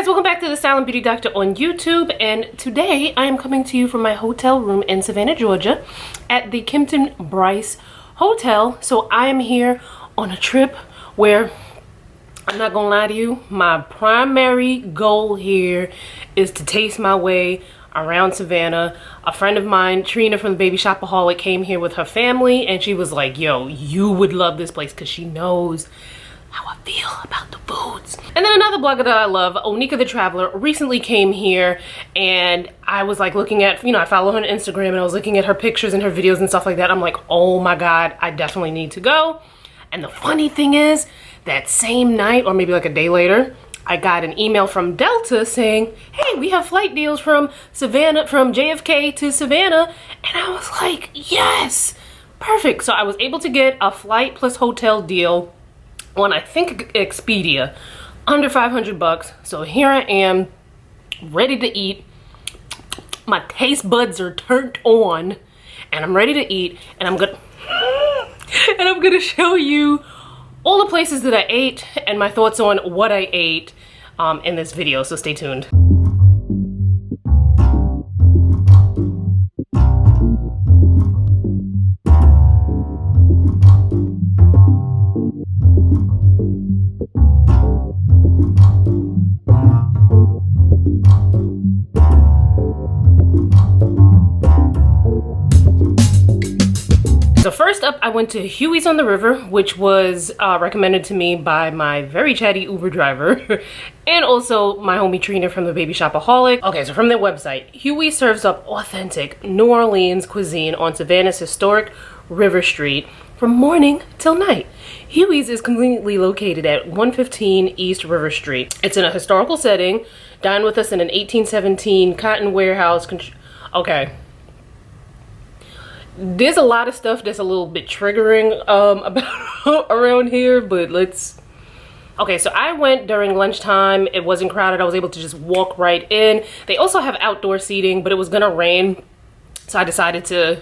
guys, welcome back to the Style and Beauty Doctor on YouTube, and today I am coming to you from my hotel room in Savannah, Georgia at the Kimpton Bryce Hotel. So I am here on a trip where, I'm not gonna lie to you, my primary goal here is to taste my way around Savannah. A friend of mine, Trina from the Baby Shopaholic, came here with her family and she was like, yo, you would love this place, because she knows how I feel about the foods. And then another blogger that I love, Onika the Traveler, recently came here, and I was like looking at, I follow her on Instagram, and I was looking at her pictures and her videos and stuff like that. I'm like, oh my God, I definitely need to go. And the funny thing is, that same night, or maybe like a day later, I got an email from Delta saying, hey, we have flight deals from Savannah, from JFK to Savannah. And I was like, yes, perfect. So I was able to get a flight plus hotel deal on, I think, Expedia, under 500 bucks. So here I am, ready to eat. My taste buds are turned on, and I'm ready to eat. And I'm gonna show you all the places that I ate and my thoughts on what I ate in this video. So stay tuned. So first up, I went to Huey's on the River, which was recommended to me by my very chatty Uber driver and also my homie Trina from the Baby Shopaholic. Okay, so from their website, Huey's serves up authentic New Orleans cuisine on Savannah's historic River Street from morning till night. Huey's is conveniently located at 115 East River Street. It's in a historical setting. Dine with us in an 1817 cotton warehouse. Okay. There's a lot of stuff that's a little bit triggering about around here, but let's... Okay, so I went during lunchtime. It wasn't crowded. I was able to just walk right in. They also have outdoor seating, but it was gonna rain, so I decided to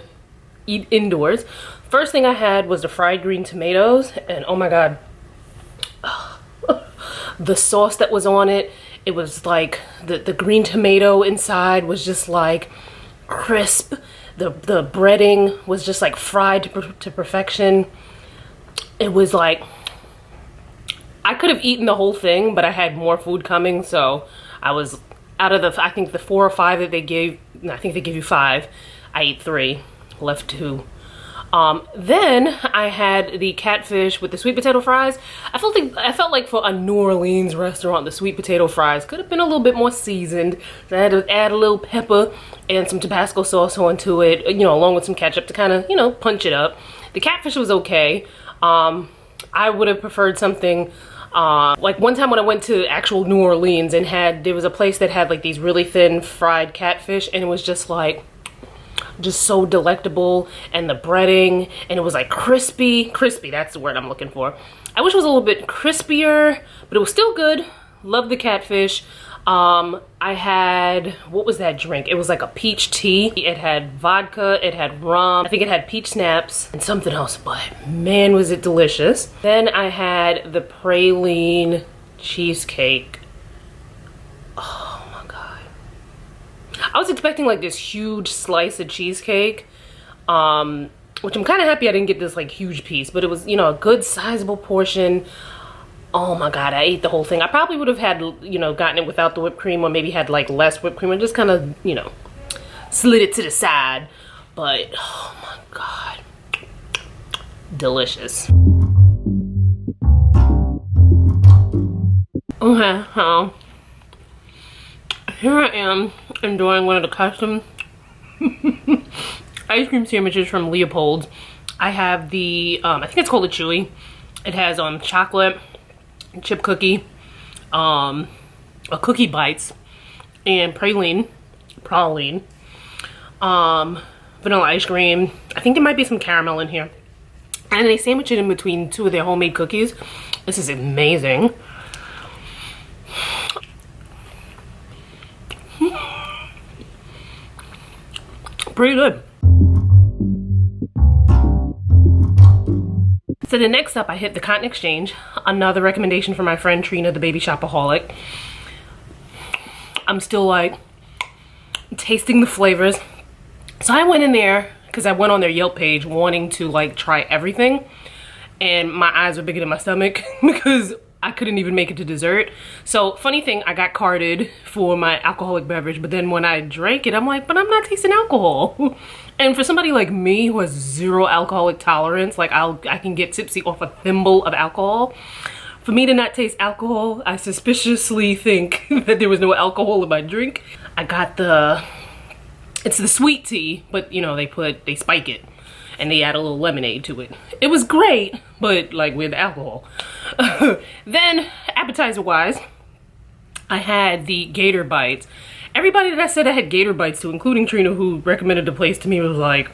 eat indoors. First thing I had was the fried green tomatoes, and oh my God, the sauce that was on it, it was like the green tomato inside was just like crisp. The breading was just like fried to perfection. It was like, I could have eaten the whole thing, but I had more food coming, so I was out of the, I think the 4 or 5 that they gave, I think they give you 5. I ate 3, left 2. Then I had the catfish with the sweet potato fries. I felt like for a New Orleans restaurant, the sweet potato fries could have been a little bit more seasoned. So I had to add a little pepper and some Tabasco sauce onto it, along with some ketchup to kind of, punch it up. The catfish was okay. I would have preferred something, like one time when I went to actual New Orleans and there was a place that had like these really thin fried catfish, and it was just like, just so delectable, and the breading, and it was like crispy, that's the word I'm looking for. I wish it was a little bit crispier, but it was still good. Love the catfish. I had, what was that drink? It was like a peach tea. It had vodka, it had rum, I think it had peach schnapps and something else, but man was it delicious. Then I had the praline cheesecake. Oh my God. I was expecting like this huge slice of cheesecake, which I'm kind of happy I didn't get this like huge piece, but it was, a good sizable portion. Oh my God, I ate the whole thing. I probably would have had, gotten it without the whipped cream, or maybe had like less whipped cream and just kind of, slid it to the side. But oh my God, delicious. Okay, here I am enjoying one of the custom ice cream sandwiches from Leopold's. I have the, I think it's called a Chewy. It has chocolate, chip cookie, a cookie bites, and praline, vanilla ice cream. I think there might be some caramel in here. And they sandwich it in between 2 of their homemade cookies. This is amazing. Pretty good. So the next up, I hit the Cotton Exchange, another recommendation from my friend Trina, the Baby Shopaholic. I'm still like tasting the flavors. So I went in there because I went on their Yelp page wanting to like try everything, and my eyes are bigger than my stomach because I couldn't even make it to dessert. So funny thing, I got carded for my alcoholic beverage, but then when I drank it, I'm like, but I'm not tasting alcohol. And for somebody like me who has zero alcoholic tolerance, like I can get tipsy off a thimble of alcohol. For me to not taste alcohol, I suspiciously think that there was no alcohol in my drink. I got it's the sweet tea, but you know, they spike it and they add a little lemonade to it. It was great, but like with alcohol. Then appetizer wise, I had the gator bites. Everybody that I said I had gator bites to, including Trina, who recommended the place to me, was like,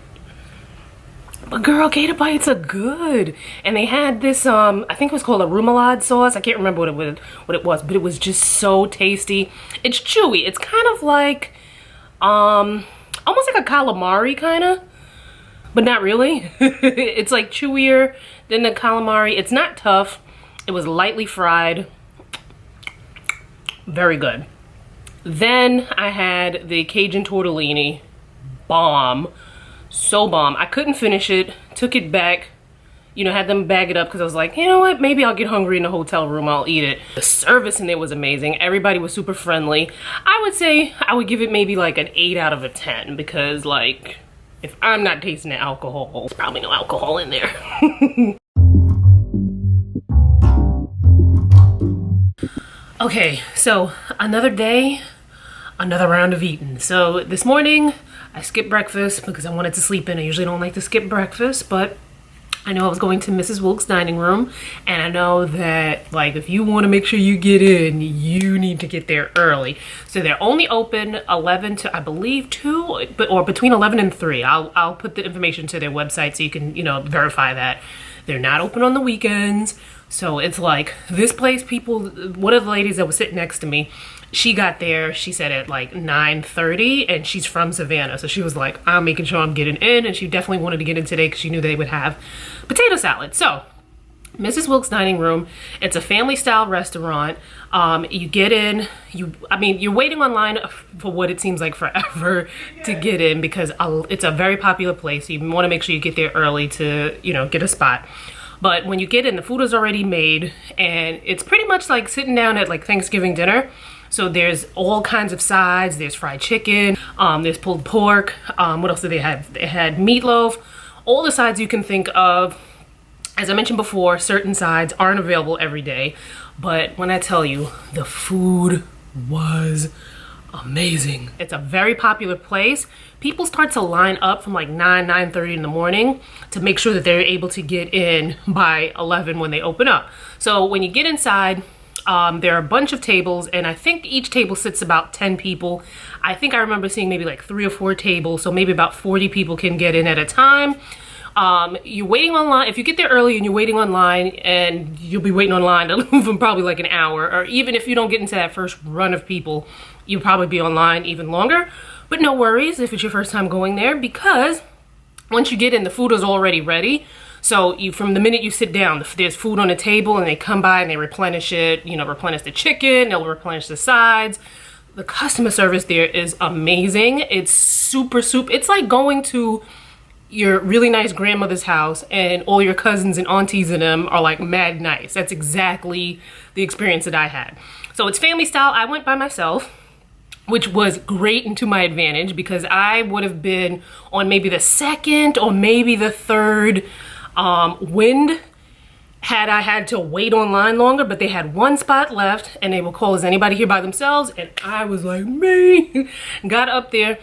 but girl, gator bites are good. And they had this, I think it was called a remoulade sauce. I can't remember what it was, but it was just so tasty. It's chewy. It's kind of like, almost like a calamari kind of, but not really. It's like chewier than the calamari. It's not tough. It was lightly fried. Very good. Then I had the Cajun tortellini. Bomb. So bomb. I couldn't finish it. Took it back. You know, had them bag it up because I was like, you know what? Maybe I'll get hungry in the hotel room. I'll eat it. The service in there was amazing. Everybody was super friendly. I would say I would give it maybe like an 8 out of a 10 because like, if I'm not tasting the alcohol, there's probably no alcohol in there. Okay, so another day, another round of eating. So this morning I skipped breakfast because I wanted to sleep in. I usually don't like to skip breakfast, but I know I was going to Mrs. Wilkes' dining room, and I know that like if you want to make sure you get in, you need to get there early. So they're only open 11 to I believe 2, or between 11 and 3. I'll put the information to their website so you can, you know, verify that. They're not open on the weekends. So it's like this place, people, one of the ladies that was sitting next to me, she got there, she said at like 9:30, and she's from Savannah. So she was like, I'm making sure I'm getting in, and she definitely wanted to get in today because she knew they would have potato salad. So Mrs. Wilkes' dining room, it's a family style restaurant. You get in, you're waiting online for what it seems like forever to get in because it's a very popular place. So you want to make sure you get there early to, you know, get a spot. But when you get in, the food is already made, and it's pretty much like sitting down at like Thanksgiving dinner. So there's all kinds of sides. There's fried chicken, there's pulled pork. What else did they have? They had meatloaf, all the sides you can think of. As I mentioned before, certain sides aren't available every day. But when I tell you, the food was amazing. It's a very popular place. People start to line up from like 9:30 in the morning to make sure that they're able to get in by 11 when they open up. So when you get inside, there are a bunch of tables, and I think each table sits about 10 people. I think I remember seeing maybe like 3 or 4 tables, so maybe about 40 people can get in at a time. You're waiting online. If you get there early and you're waiting online, and you'll be waiting online for probably like an hour, or even if you don't get into that first run of people, you'll probably be online even longer. But no worries if it's your first time going there, because once you get in, the food is already ready. So from the minute you sit down, there's food on the table, and they come by and they replenish it, you know, replenish the chicken, they'll replenish the sides. The customer service there is amazing. It's super, it's like going to your really nice grandmother's house and all your cousins and aunties and them are like mad nice. That's exactly the experience that I had. So it's family style. I went by myself, which was great and to my advantage because I would have been on maybe the second or maybe the third wind had I had to wait online longer, but they had one spot left and they will call, is anybody here by themselves? And I was like, me. Got up there.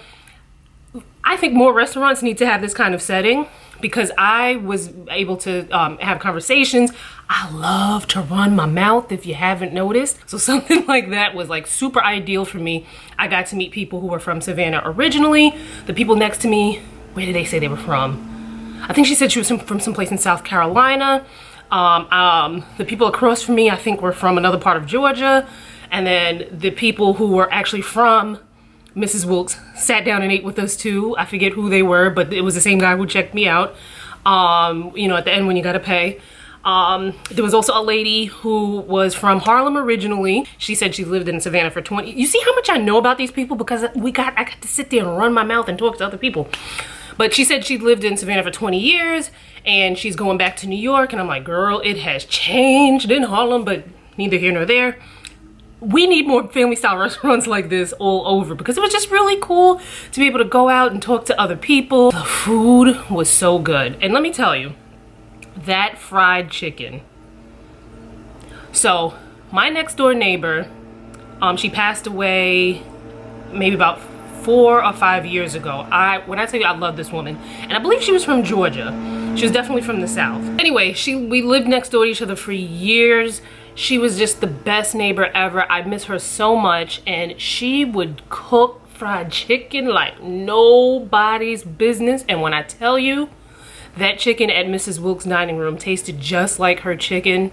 I think more restaurants need to have this kind of setting because I was able to have conversations. I love to run my mouth, if you haven't noticed. So something like that was like super ideal for me. I got to meet people who were from Savannah originally. The people next to me, where did they say they were from? I think she said she was from someplace in South Carolina. The people across from me, I think, were from another part of Georgia. And then the people who were actually from Mrs. Wilkes sat down and ate with us too. I forget who they were, but it was the same guy who checked me out. You know, at the end when you gotta pay. There was also a lady who was from Harlem originally. She said she lived in Savannah for 20. You see how much I know about these people because I got to sit there and run my mouth and talk to other people. But she said she lived in Savannah for 20 years and she's going back to New York. And I'm like, girl, it has changed in Harlem, but neither here nor there. We need more family style restaurants like this all over because it was just really cool to be able to go out and talk to other people. The food was so good. And let me tell you, that fried chicken. So my next door neighbor, she passed away maybe about 4 or 5 years ago. When I tell you I love this woman, and I believe she was from Georgia. She was definitely from the South. Anyway, we lived next door to each other for years. She was just the best neighbor ever. I miss her so much, and she would cook fried chicken like nobody's business. And when I tell you, that chicken at Mrs. Wilkes' dining room tasted just like her chicken.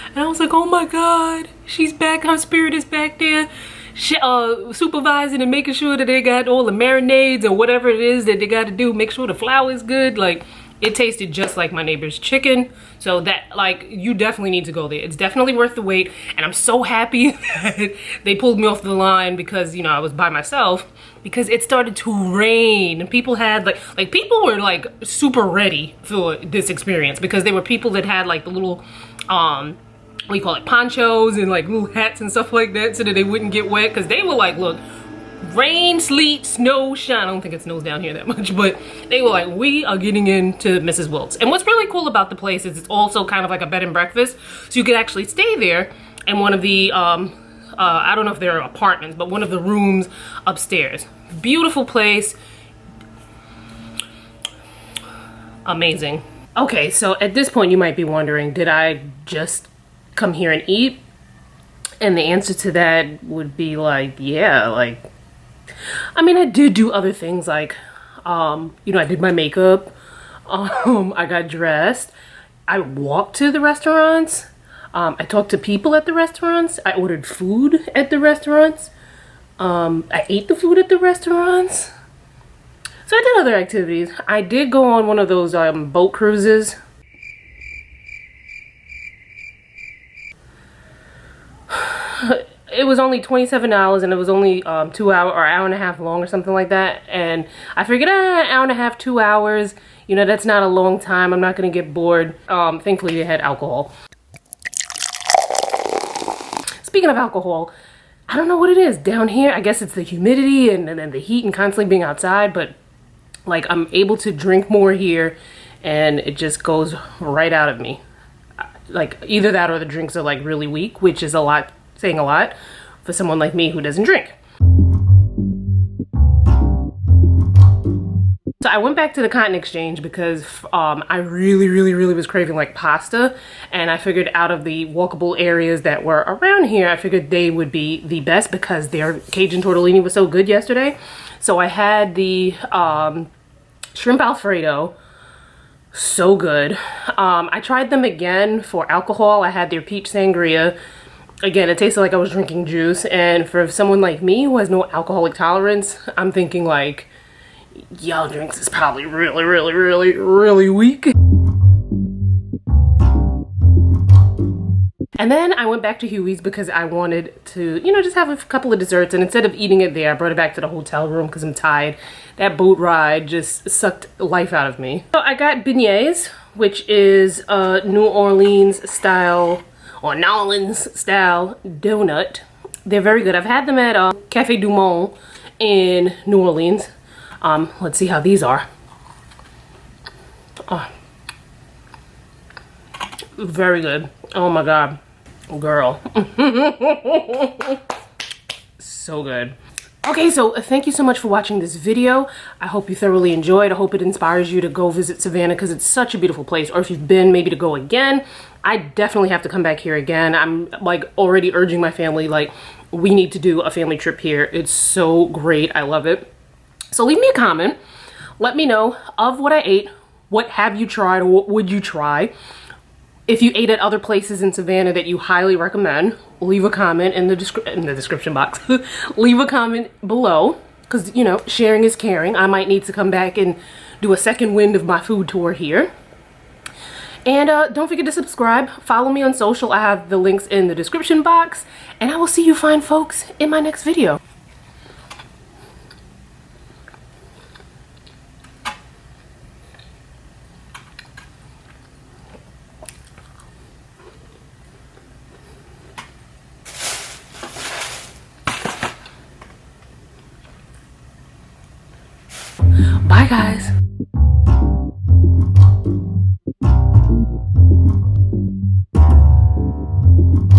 And I was like, oh my God, she's back, her spirit is back there. Supervising and making sure that they got all the marinades or whatever it is that they got to do, make sure the flour is good. Like, it tasted just like my neighbor's chicken. So that, like, you definitely need to go there. It's definitely worth the wait. And I'm so happy that they pulled me off the line because, you know, I was by myself because it started to rain. And people had like people were like super ready for this experience because there were people that had like the little, what do you call it, ponchos and like little hats and stuff like that so that they wouldn't get wet because they were like, look, rain, sleet, snow, shine. I don't think it snows down here that much, but they were like, we are getting into Mrs. Wilkes. And what's really cool about the place is it's also kind of like a bed and breakfast. So you could actually stay there in one of the, I don't know if they're apartments, but one of the rooms upstairs. Beautiful place. Amazing. Okay, so at this point you might be wondering, did I just come here and eat? And the answer to that would be like, yeah, like, I mean, I did do other things like, you know, I did my makeup, I got dressed, I walked to the restaurants, I talked to people at the restaurants, I ordered food at the restaurants, I ate the food at the restaurants. So I did other activities. I did go on one of those boat cruises. It was only $27 and it was only 2 hour or hour and a half long or something like that. And I figured, an hour and a half, 2 hours, you know, that's not a long time. I'm not gonna get bored. Thankfully they had alcohol. Speaking of alcohol, I don't know what it is down here. I guess it's the humidity and the heat and constantly being outside, but like I'm able to drink more here and it just goes right out of me. Like either that or the drinks are like really weak, which is a lot, saying a lot for someone like me who doesn't drink. So I went back to the Cotton Exchange because I really was craving like pasta, and I figured out of the walkable areas that were around here, I figured they would be the best because their Cajun tortellini was so good yesterday. So I had the shrimp Alfredo, so good. I tried them again for alcohol. I had their peach sangria. Again, it tasted like I was drinking juice, and for someone like me who has no alcoholic tolerance, I'm thinking like, y'all drinks is probably really weak. And then I went back to HUEY'S because I wanted to, you know, just have a couple of desserts, and instead of eating it there, I brought it back to the hotel room because I'm tired. That boat ride just sucked life out of me. So I got beignets, which is a New Orleans style donut. They're very good. I've had them at Cafe Du Monde in New Orleans. Let's see how these are. Very good. Oh my God, girl. So good. Okay, so thank you so much for watching this video. I hope you thoroughly enjoyed. I hope it inspires you to go visit Savannah because it's such a beautiful place. Or if you've been, maybe to go again. I definitely have to come back here again. I'm like already urging my family, like, we need to do a family trip here. It's so great. I love it. So leave me a comment. Let me know of what I ate. What have you tried, or what would you try? If you ate at other places in Savannah that you highly recommend, leave a comment in the description box. Leave a comment below, because, you know, sharing is caring. I might need to come back and do a second wind of my food tour here. And don't forget to subscribe. Follow me on social. I have the links in the description box. And I will see you fine folks in my next video. Bye guys.